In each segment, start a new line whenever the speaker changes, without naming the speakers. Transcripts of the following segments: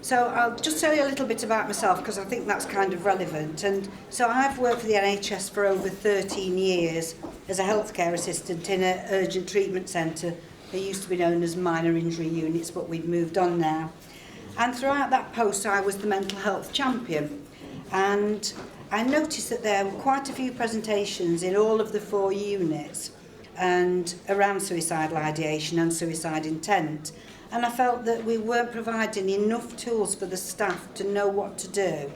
So I'll just tell you a little bit about myself because I think that's kind of relevant. And so I've worked for the NHS for over 13 years as a healthcare assistant in an urgent treatment centre. They used to be known as minor injury units, but we've moved on now. And throughout that post, I was the mental health champion. And I noticed that there were quite a few presentations in all of the 4 units and around suicidal ideation and suicide intent. And I felt that we weren't providing enough tools for the staff to know what to do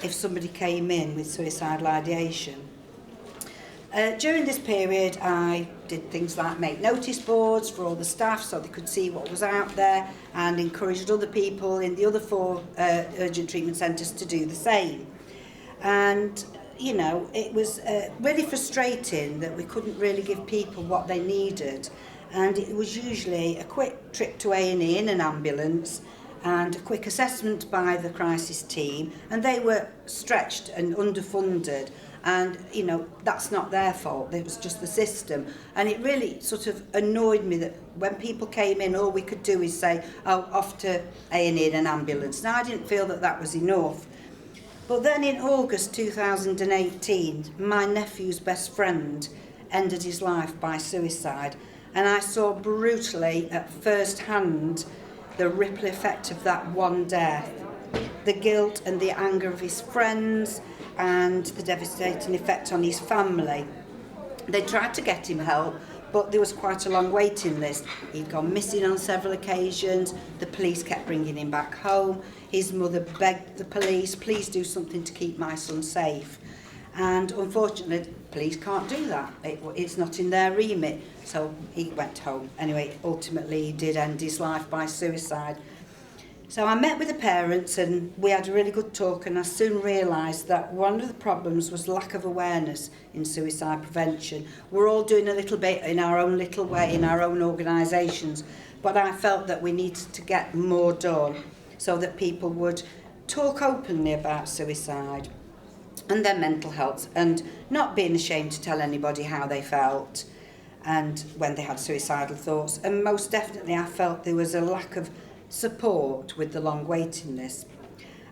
if somebody came in with suicidal ideation. During this period, I did things like make notice boards for all the staff so they could see what was out there, and encouraged other people in the other 4 urgent treatment centres to do the same. And, you know, it was really frustrating that we couldn't really give people what they needed. And it was usually a quick trip to A&E in an ambulance and a quick assessment by the crisis team, and they were stretched and underfunded. And, you know, that's not their fault, it was just the system. And it really sort of annoyed me that when people came in, all we could do is say, oh, off to A&E in an ambulance. Now, I didn't feel that that was enough. But then in August 2018, my nephew's best friend ended his life by suicide. And I saw brutally at first hand the ripple effect of that one death. The guilt and the anger of his friends and the devastating effect on his family. They tried to get him help, but there was quite a long waiting list. He'd gone missing on several occasions. The police kept bringing him back home. His mother begged the police, please do something to keep my son safe. And unfortunately, police can't do that. It's not in their remit. So he went home. Anyway, ultimately, he did end his life by suicide. So I met with the parents and we had a really good talk, and I soon realised that one of the problems was lack of awareness in suicide prevention. We're all doing a little bit in our own little way, in our own organisations, but I felt that we needed to get more done so that people would talk openly about suicide and their mental health, and not being ashamed to tell anybody how they felt and when they had suicidal thoughts. And most definitely I felt there was a lack of support with the long waiting list.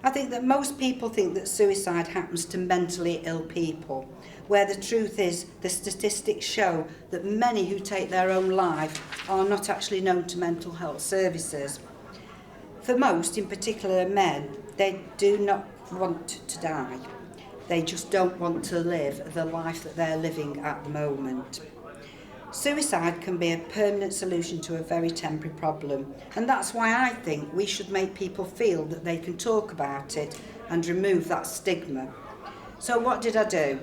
I think that most people think that suicide happens to mentally ill people, where the truth is the statistics show that many who take their own life are not actually known to mental health services. For most, in particular men, they do not want to die. They just don't want to live the life that they're living at the moment. Suicide can be a permanent solution to a very temporary problem, and that's why I think we should make people feel that they can talk about it and remove that stigma. So what did I do?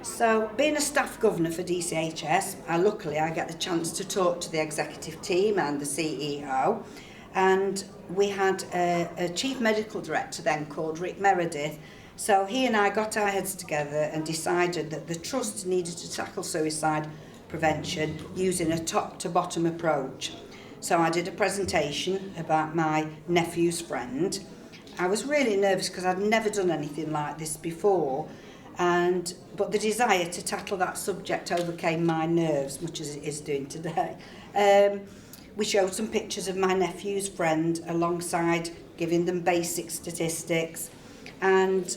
So being a staff governor for DCHS, luckily I get the chance to talk to the executive team and the CEO, and we had a chief medical director then called Rick Meredith. So he and I got our heads together and decided that the trust needed to tackle suicide prevention using a top-to-bottom approach. So I did a presentation about my nephew's friend. I was really nervous because I'd never done anything like this before, but the desire to tackle that subject overcame my nerves, much as it is doing today. We showed some pictures of my nephew's friend alongside giving them basic statistics, and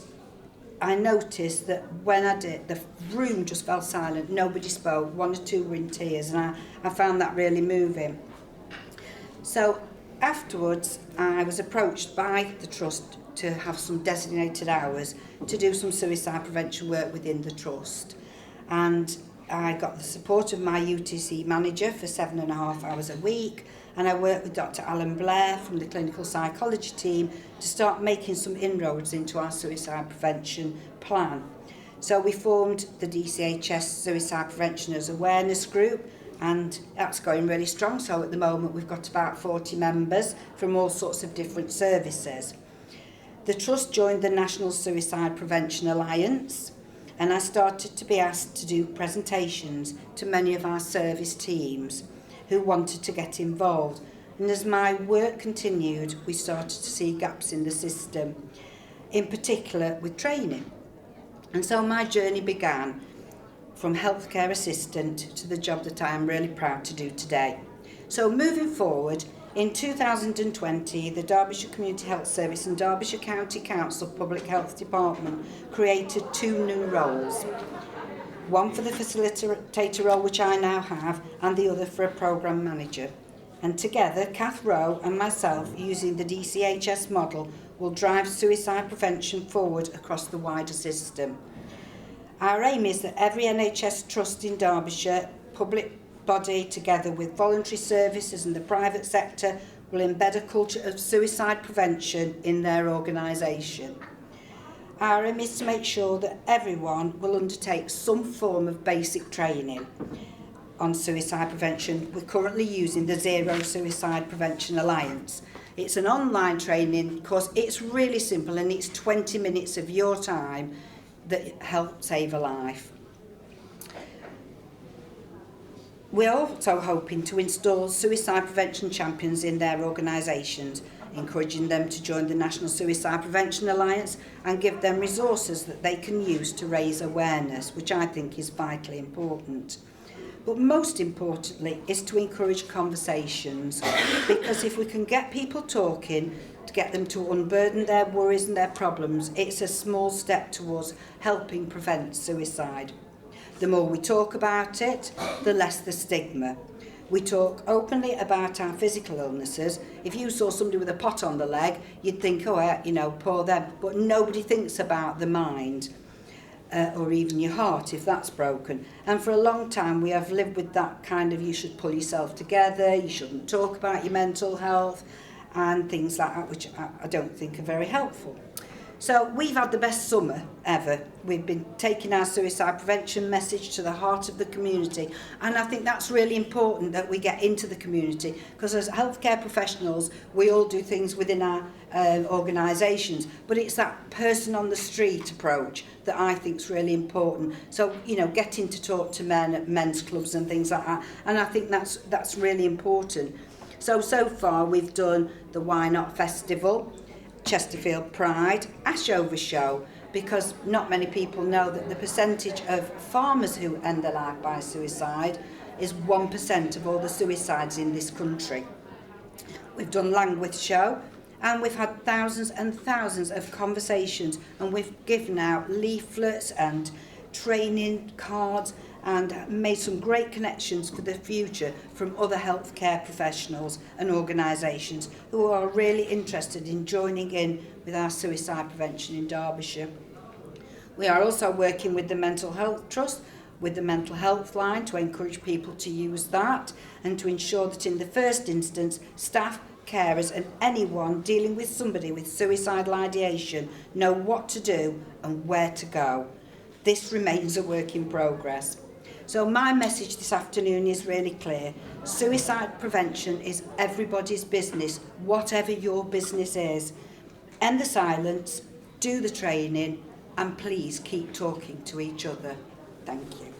I noticed that when I did, the room just fell silent, nobody spoke, 1 or 2 were in tears, and I found that really moving. So afterwards, I was approached by the trust to have some designated hours to do some suicide prevention work within the trust. And I got the support of my UTC manager for 7.5 hours a week, and I worked with Dr. Alan Blair from the clinical psychology team to start making some inroads into our suicide prevention plan. So we formed the DCHS Suicide Preventioners Awareness Group, and that's going really strong. So at the moment we've got about 40 members from all sorts of different services. The trust joined the National Suicide Prevention Alliance, and I started to be asked to do presentations to many of our service teams who wanted to get involved. And as my work continued, we started to see gaps in the system, in particular with training. And so my journey began from healthcare assistant to the job that I am really proud to do today. So moving forward, In 2020, the Derbyshire Community Health Service and Derbyshire County Council Public Health Department created 2 new roles. One for the facilitator role, which I now have, and the other for a programme manager. And together, Kath Rowe and myself, using the DCHS model, will drive suicide prevention forward across the wider system. Our aim is that every NHS trust in Derbyshire, public body, together with voluntary services and the private sector, will embed a culture of suicide prevention in their organisation. Our aim is to make sure that everyone will undertake some form of basic training on suicide prevention. We're currently using the Zero Suicide Prevention Alliance. It's an online training course. It's really simple and it's 20 minutes of your time that help save a life. We're also hoping to install suicide prevention champions in their organisations, encouraging them to join the National Suicide Prevention Alliance and give them resources that they can use to raise awareness, which I think is vitally important. But most importantly is to encourage conversations, because if we can get people talking, to get them to unburden their worries and their problems, it's a small step towards helping prevent suicide. The more we talk about it, the less the stigma. We talk openly about our physical illnesses. If you saw somebody with a pot on the leg, you'd think, oh, you know, poor them. But nobody thinks about the mind or even your heart if that's broken. And for a long time, we have lived with that kind of, you should pull yourself together, you shouldn't talk about your mental health and things like that, which I don't think are very helpful. So we've had the best summer ever. We've been taking our suicide prevention message to the heart of the community, and I think that's really important that we get into the community, because as healthcare professionals we all do things within our organisations, but it's that person on the street approach that I think is really important. So, you know, getting to talk to men at men's clubs and things like that, and I think that's really important. So far we've done the Why Not Festival, Chesterfield Pride, Ashover Show, because not many people know that the percentage of farmers who end their life by suicide is 1% of all the suicides in this country. We've done Langwith Show, and we've had thousands and thousands of conversations, and we've given out leaflets and training cards and made some great connections for the future from other healthcare professionals and organisations who are really interested in joining in with our suicide prevention in Derbyshire. We are also working with the Mental Health Trust, with the Mental Health Line, to encourage people to use that and to ensure that in the first instance, staff, carers and anyone dealing with somebody with suicidal ideation know what to do and where to go. This remains a work in progress. So my message this afternoon is really clear. Suicide prevention is everybody's business, whatever your business is. End the silence, do the training, and please keep talking to each other. Thank you.